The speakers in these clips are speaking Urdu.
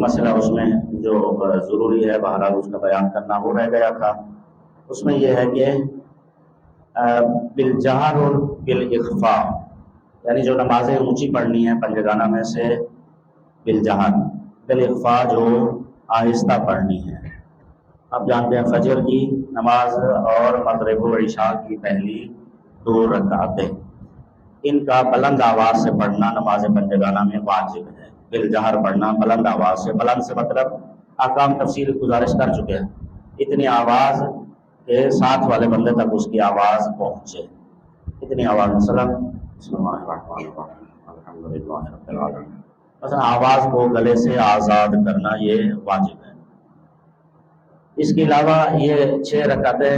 مسئلہ اس میں جو ضروری ہے بہرحال اس کا بیان کرنا وہ رہ گیا تھا. اس میں یہ ہے کہ بالجہر اور بالاخفاء، یعنی جو نمازیں اونچی پڑھنی ہیں پنجگانہ میں سے بالجہر، بالاخفاء جو آہستہ پڑھنی ہے. آپ جانتے ہیں فجر کی نماز اور مغرب و عشاء کی پہلی 2 رکعتیں، ان کا بلند آواز سے پڑھنا نماز پنجگانہ میں واجب ہے. بالجہر پڑھنا بلند آواز سے، بلند سے مطلب احکام تفصیل گزارش کر چکے ہیں، اتنی آواز کہ ساتھ والے بندے تک اس کی آواز پہنچے، اتنی آواز. مثلا بسم اللہ الرحمن الرحیم الحمدللہ رب العالمین، مثلا آواز کو گلے سے آزاد کرنا یہ واجب ہے. اس کے علاوہ یہ 6 رکعتیں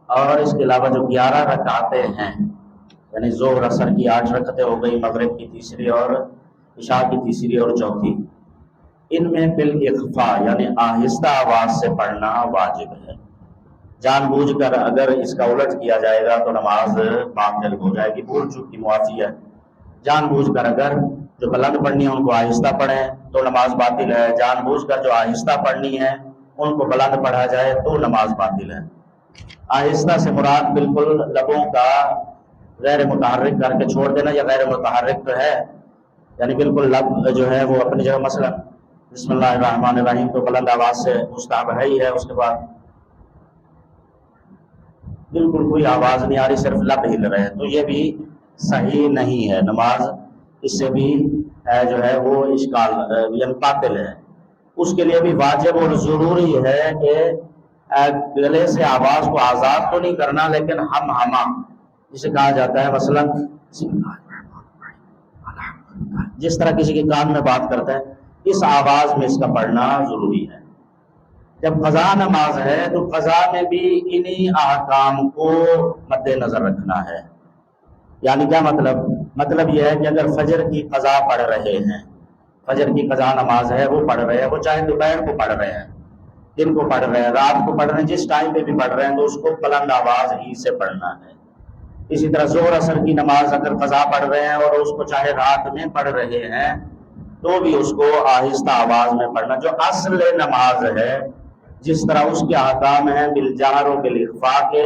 اور اس کے علاوہ جو 11 رکعتیں ہیں، یعنی ظہر عصر کی 8 رکعتیں ہو گئی، مغرب کی تیسری اور عشاء کی تیسری اور چوتھی، ان میں بالاخفاء یعنی آہستہ آواز سے پڑھنا واجب ہے. جان بوجھ کر اگر اس کا الٹ کیا جائے گا تو نماز باطل ہو جائے گی، بھول چوک کی معافی ہے. جان بوجھ کر اگر جو بلند پڑھنی ہے ان کو آہستہ پڑھیں تو نماز باطل ہے، جان بوجھ کر جو آہستہ پڑھنی ہے ان کو بلند پڑھا جائے تو نماز باطل ہے. آہستہ سے مراد بالکل لبوں کا غیر متحرک کر کے چھوڑ دینا، یا غیر متحرک تو ہے یعنی بالکل لب جو ہے وہ اپنی جگہ، مثلا بسم اللہ الرحمن الرحیم تو بلند آواز سے مستحب ہے ہی ہے، اس کے بعد بالکل کوئی آواز نہیں آ رہی، صرف لب ہل رہے ہیں، تو یہ بھی صحیح نہیں ہے. نماز اس سے بھی جو ہے وہ اشکال یعنی باطل ہے. اس کے لیے بھی واجب اور ضروری ہے کہ گلے سے آواز کو آزاد تو نہیں کرنا لیکن ہم ہما جسے کہا جاتا ہے، مثلا جس طرح کسی کے کان میں بات کرتا ہے اس آواز میں اس کا پڑھنا ضروری ہے. جب قضا نماز ہے تو قضا میں بھی انہی احکام کو مد نظر رکھنا ہے. یعنی کیا مطلب یہ ہے کہ اگر فجر کی قضا پڑھ رہے ہیں، فجر کی قضا نماز ہے وہ پڑھ رہے ہیں، وہ چاہے دوپہر کو پڑھ رہے ہیں، دن کو پڑھ رہے ہیں، رات کو پڑھ رہے ہیں، جس ٹائم پہ بھی پڑھ رہے ہیں تو اس کو بلند آواز ہی سے پڑھنا ہے. اسی طرح ظہر عصر کی نماز اگر قضا پڑھ رہے ہیں اور اس کو چاہے رات میں پڑھ رہے ہیں تو بھی اس کو آہستہ آواز میں پڑھنا. جو اصل نماز ہے جس طرح اس کے احکام ہیں بالجہر و بالاخفاء کے،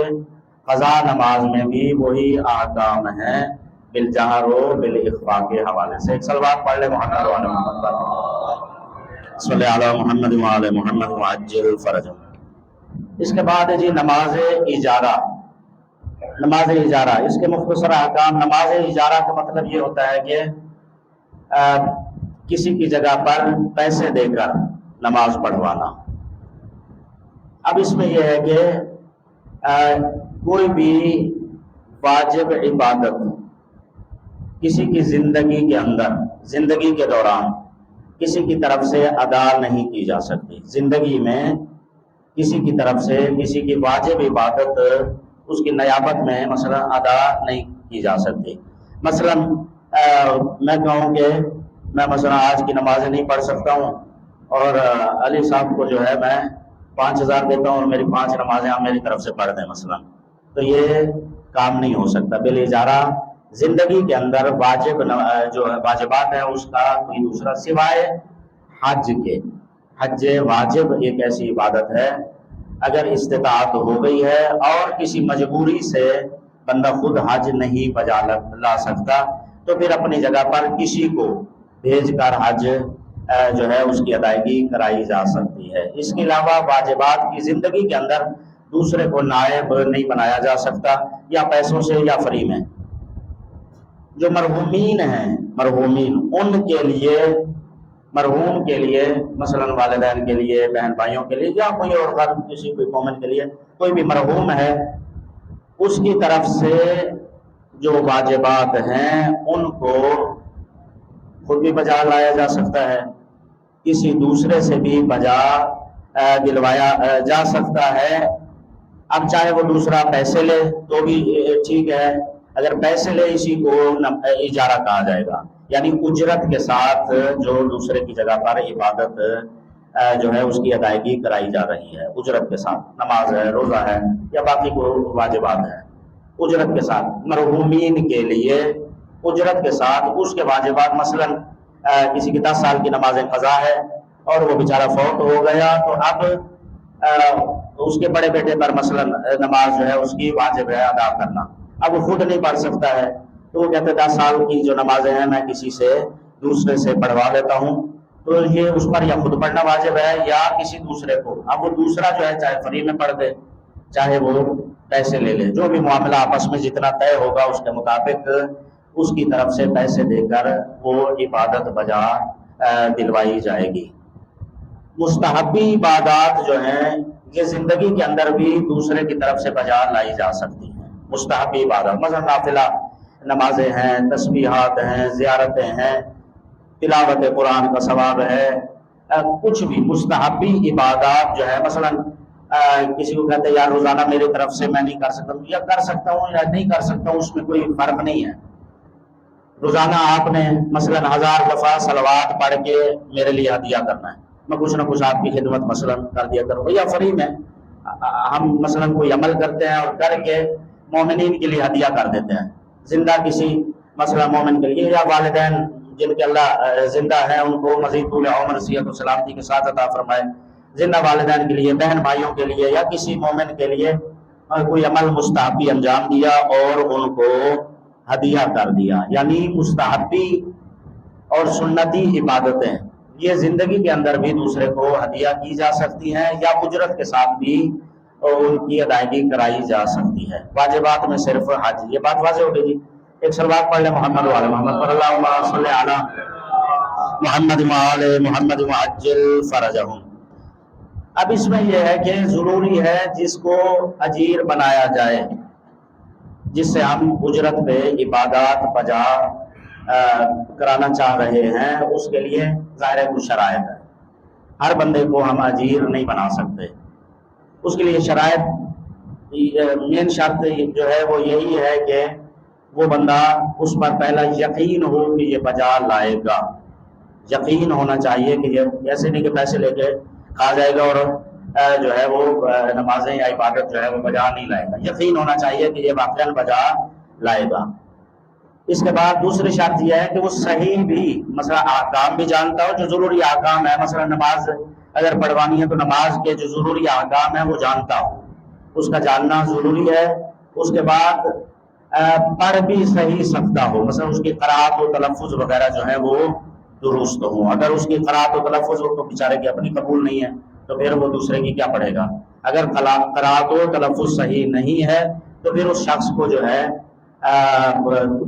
قضا نماز میں بھی وہی احکام ہیں بالجہر و بالاخفاء کے حوالے سے. ایک صلوات پڑھ لے محمد وعلی محمد صلی علی محمد وعلی محمد وعجل فرجہ. اس کے بعد ہے جی نماز اجارہ. نماز اجارہ اس کے مختصر احکام. نماز اجارہ کا مطلب یہ ہوتا ہے کہ کسی کی جگہ پر پیسے دے کر نماز پڑھوانا. اب اس میں یہ ہے کہ کوئی بھی واجب عبادت کسی کی زندگی کے اندر، زندگی کے دوران کسی کی طرف سے ادا نہیں کی جا سکتی. زندگی میں کسی کی طرف سے کسی کی واجب عبادت اس کی نیابت میں مثلا ادا نہیں کی جا سکتی. مثلا میں کہوں کہ میں مثلا آج کی نمازیں نہیں پڑھ سکتا ہوں اور علی صاحب کو جو ہے میں 5000 دیتا ہوں اور میری 5 نمازیں آپ میری طرف سے پڑھ دیں مثلا، تو یہ کام نہیں ہو سکتا. بالاجارہ زندگی کے اندر واجب جو واجبات ہیں اس کا کوئی دوسرا سوائے حج کے. حج واجب ایک ایسی عبادت ہے اگر استطاعت ہو گئی ہے اور کسی مجبوری سے بندہ خود حج نہیں بجا لا سکتا تو پھر اپنی جگہ پر کسی کو بھیج کر حج جو ہے اس کی ادائیگی کرائی جا سکتی ہے. اس کے علاوہ واجبات کی زندگی کے اندر دوسرے کو نائب نہیں بنایا جا سکتا، یا پیسوں سے یا فری میں. جو مرحومین ہیں، مرحومین ان کے لیے، مرحوم کے لیے مثلا والدین کے لیے، بہن بھائیوں کے لیے، یا کوئی اور غیر کسی کوئی قوم کے لیے کوئی بھی مرحوم ہے، اس کی طرف سے جو واجبات ہیں ان کو خود بھی بجا لایا جا سکتا ہے، کسی دوسرے سے بھی بجا دلوایا جا سکتا ہے. اب چاہے وہ دوسرا پیسے لے تو بھی ٹھیک ہے، اگر پیسے لے اسی کو اجارہ کہا جائے گا، یعنی اجرت کے ساتھ جو دوسرے کی جگہ پر عبادت جو ہے اس کی ادائیگی کرائی جا رہی ہے اجرت کے ساتھ. نماز ہے، روزہ ہے یا باقی کو واجبات ہیں اجرت کے ساتھ. مرحومین کے لیے اجرت کے ساتھ اس کے واجبات، مثلا کسی کی 10 سال کی نماز قضا ہے اور وہ بیچارہ فوت ہو گیا، تو اب اس کے بڑے بیٹے پر مثلا نماز جو ہے اس کی واجب ہے ادا کرنا، اب وہ خود نہیں پڑھ سکتا ہے، تو وہ کہتے 10 سال کی جو نمازیں ہیں میں کسی سے دوسرے سے پڑھوا لیتا ہوں، تو یہ اس پر یا خود پڑھنا واجب ہے یا کسی دوسرے کو، اب وہ دوسرا جو ہے چاہے فری میں پڑھ دے چاہے وہ پیسے لے لے، جو بھی معاملہ آپس میں جتنا طے ہوگا اس کے مطابق اس کی طرف سے پیسے دے کر وہ عبادت بجا دلوائی جائے گی۔ مستحبی عبادات جو ہیں یہ زندگی کے اندر بھی دوسرے کی طرف سے بجا لائی جا سکتی ہیں۔ مستحبی عبادات مثلا نافلہ نمازیں ہیں، تسبیحات ہیں، زیارتیں ہیں، تلاوت قرآن کا ثواب ہے، کچھ بھی مستحبی عبادات جو ہے مثلا کسی کو کہتے ہیں یار روزانہ میری طرف سے میں نہیں کر سکتا ہوں، یا کر سکتا ہوں یا نہیں کر سکتا ہوں، اس میں کوئی فرق نہیں ہے۔ روزانہ آپ نے مثلا 1000 دفعہ صلوات پڑھ کے میرے لیے ہدیہ کرنا ہے، میں کچھ نہ کچھ آپ کی خدمت مثلا کر دیا کروں، یا فری میں ہم مثلا کوئی عمل کرتے ہیں اور کر کے مومنین کے لیے ہدیہ کر دیتے ہیں، زندہ کسی مثلا مومن کے لیے، یا والدین جن کے اللہ زندہ ہیں ان کو مزید طول عمر صحت و سلامتی کے ساتھ عطا فرمائے، زندہ والدین کے لیے، بہن بھائیوں کے لیے، یا کسی مومن کے لیے کوئی عمل مستحبی انجام دیا اور ان کو ہدیہ کر دیا، یعنی مستحبی اور سنتی عبادتیں یہ زندگی کے اندر بھی دوسرے کو ہدیہ کی جا سکتی ہیں، یا اجرت کے ساتھ بھی ان کی ادائیگی کرائی جا سکتی ہے۔ واجبات میں صرف حج، یہ بات واضح ہو گئی جی۔ ایک سلوات پڑھ لیں محمد وعلی محمد پر اللہم صلی علی محمد وعلی محمد وعجل فرجہم۔ اب اس میں یہ ہے کہ ضروری ہے جس کو اجیر بنایا جائے، جس سے ہم اجرت پہ عبادات بجا کرانا چاہ رہے ہیں، اس کے لیے ظاہر کچھ شرائط ہے، ہر بندے کو ہم اجیر نہیں بنا سکتے، اس کے لیے شرائط مین شرط جو ہے وہ یہی ہے کہ وہ بندہ اس پر پہلا یقین ہو کہ یہ بجا لائے گا، یقین ہونا چاہیے کہ یہ ایسے نہیں کہ پیسے لے کے کھا جائے گا اور جو ہے وہ نمازیں یا عبادت جو ہے وہ بجا نہیں لائے گا، یقین ہونا چاہیے کہ یہ واقعا بجا لائے گا۔ اس کے بعد دوسری شرط یہ ہے کہ وہ صحیح بھی مثلا احکام بھی جانتا ہو، جو ضروری احکام ہے، مثلا نماز اگر پڑھوانی ہے تو نماز کے جو ضروری احکام ہیں وہ جانتا ہو، اس کا جاننا ضروری ہے۔ اس کے بعد پڑھ بھی صحیح سکتا ہو، مثلا اس کی قرأت و تلفظ وغیرہ جو ہے وہ درست ہو، اگر اس کی قرأت و تلفظ ہو تو بیچارے کی اپنی قبول نہیں ہے تو پھر وہ دوسرے کی کیا پڑھے گا، اگر قرأت و تلفظ صحیح نہیں ہے تو پھر اس شخص کو جو ہے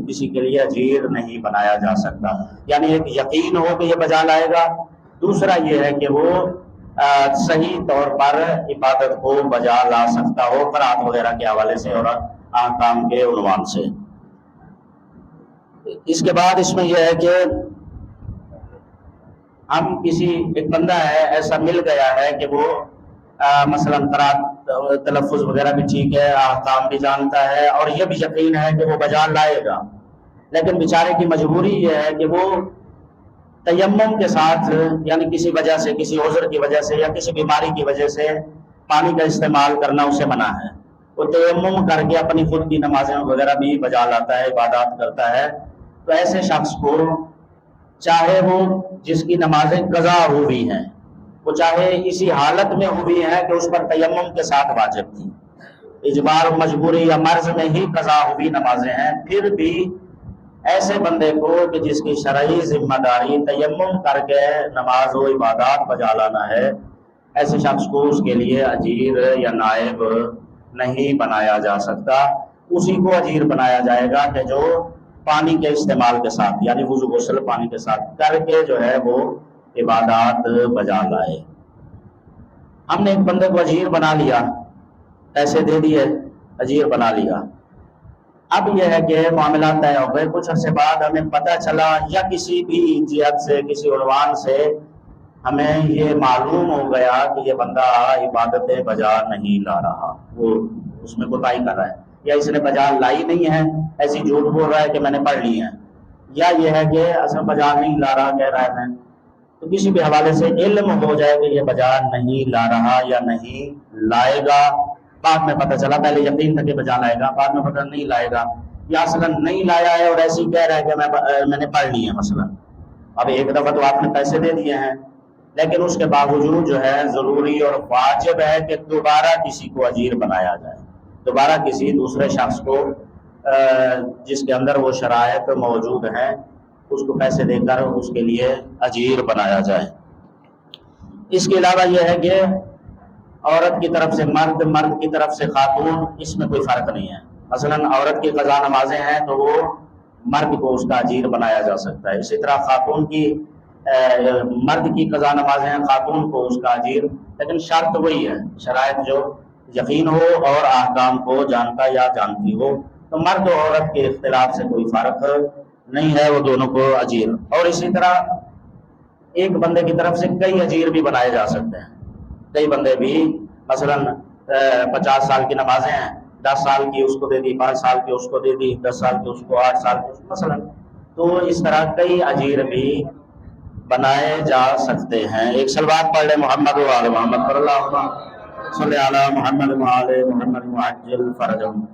کسی کے لیے اجیر نہیں بنایا جا سکتا، یعنی ایک یقین ہو کہ یہ بجا لائے گا، دوسرا یہ ہے کہ وہ صحیح طور پر عبادت کو بجا لا سکتا ہو قرأت وغیرہ کے حوالے سے اور احکام کے عنوان سے۔ اس کے بعد اس میں یہ ہے کہ ہم کسی ایک بندہ ہے ایسا مل گیا ہے کہ وہ مثلا قرأت تلفظ وغیرہ بھی ٹھیک ہے، احکام بھی جانتا ہے اور یہ بھی یقین ہے کہ وہ بجا لائے گا، لیکن بیچارے کی مجبوری یہ ہے کہ وہ تیمم کے ساتھ یعنی کسی وجہ سے، کسی عذر کی وجہ سے یا کسی بیماری کی وجہ سے پانی کا استعمال کرنا اسے منع ہے، وہ تیمم کر کے اپنی خود کی نمازیں وغیرہ بھی بجا لاتا ہے، عبادات کرتا ہے، تو ایسے شخص کو چاہے وہ جس کی نمازیں قضا ہوئی ہیں، وہ چاہے اسی حالت میں ہوئی ہیں کہ اس پر تیمم کے ساتھ واجب تھی، اجبار و مجبوری یا مرض میں ہی قضا ہوئی نمازیں ہیں، پھر بھی ایسے بندے کو کہ جس کی شرعی ذمہ داری تیمم کر کے نماز و عبادات بجا لانا ہے، ایسے شخص کو اس کے لیے اجیر یا نائب نہیں بنایا جا سکتا، اسی کو اجیر بنایا جائے گا کہ جو پانی کے استعمال کے ساتھ یعنی وضو غسل پانی کے ساتھ کر کے جو ہے وہ عبادات بجا لائے۔ ہم نے ایک بندے کو اجیر بنا لیا، پیسے دے دیے، اجیر بنا لیا، اب یہ ہے کہ معاملات طے ہو گئے، کچھ عرصے بعد ہمیں پتہ چلا یا کسی بھی جہت سے کسی عنوان سے ہمیں یہ معلوم ہو گیا کہ یہ بندہ عبادتیں بجا نہیں لا رہا، وہ اس میں کوتاہی کر رہا ہے، یا اس نے بجا لائی نہیں ہے، ایسی جھوٹ بول رہا ہے کہ میں نے پڑھ لی ہے، یا یہ ہے کہ اصل بجا نہیں لا رہا کہہ رہا ہے میں، تو کسی بھی حوالے سے علم ہو جائے کہ یہ بجا نہیں لا رہا یا نہیں لائے گا، بعد میں پتہ چلا، پہلے یقین تھا کہ بجا لائے گا، بعد میں پتہ نہیں لائے گا، یا اصلا نہیں لایا ہے اور ایسے ہی کہہ رہا ہے کہ میں نے پڑھ لی ہے مثلا، اب ایک دفعہ تو آپ نے پیسے دے دیے ہیں لیکن اس کے باوجود جو ہے ضروری اور واجب ہے کہ دوبارہ کسی کو اجیر بنایا جائے، دوبارہ کسی دوسرے شخص کو جس کے اندر وہ شرائط موجود ہیں اس کو پیسے دے کر اس کے لیے اجیر بنایا جائے۔ اس کے علاوہ یہ ہے کہ عورت کی طرف سے مرد، مرد کی طرف سے خاتون، اس میں کوئی فرق نہیں ہے۔ مثلا عورت کی قضا نمازیں ہیں تو وہ مرد کو اس کا اجیر بنایا جا سکتا ہے، اسی طرح خاتون کی مرد کی قضا نمازیں ہیں، خاتون کو اس کا اجیر، لیکن شرط وہی ہے، شرائط جو یقین ہو اور احکام کو جانتا یا جانتی ہو، تو مرد و عورت کے اختلاف سے کوئی فرق نہیں ہے، وہ دونوں کو اجیر۔ اور اسی طرح ایک بندے کی طرف سے کئی اجیر بھی بنائے جا سکتے ہیں، کئی بندے بھی، مثلا 50 سال کی نمازیں ہیں، 10 سال کی اس کو دے دی، 5 سال کی اس کو دے دی، 10 سال کی اس کو، 8 سال کی اس کو، مثلا، تو اس طرح کئی اجیر بھی بنائے جا سکتے ہیں۔ ایک صلوات پڑھ لیں محمد و آل محمد، صلی اللہ علیہ محمد و آل محمد وعجل فرجهم۔